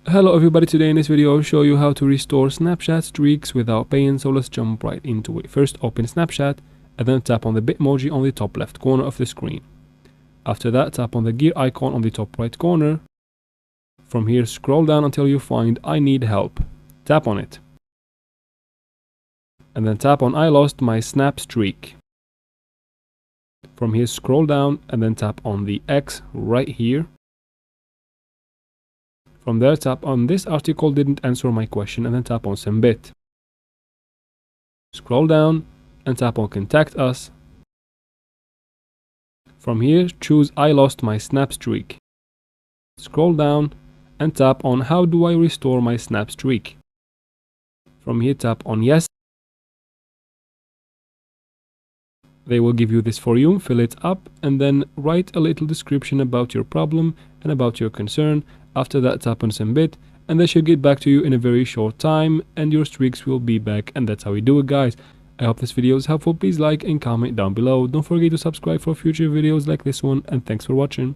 Hello everybody, today in this video I'll show you how to restore Snapchat streaks without paying, so let's jump right into it. First open Snapchat and then tap on the Bitmoji on the top left corner of the screen. After that tap on the gear icon on the top right corner. From here scroll down until you find I need help. Tap on it. And then tap on I lost my Snap streak. From here scroll down and then tap on the X right here. From there tap on this article didn't answer my question and then tap on submit. Scroll down and tap on contact us. From here choose I lost my Snap streak. Scroll down and tap on how do I restore my Snap streak. From here tap on yes. They will give you this for you, fill it up and then write a little description about your problem and about your concern. After that tap on submit and they should get back to you in a very short time and your streaks will be back, and that's how we do it, guys. I hope this video is helpful. Please like and comment down below. Don't forget to subscribe for future videos like this one, and thanks for watching.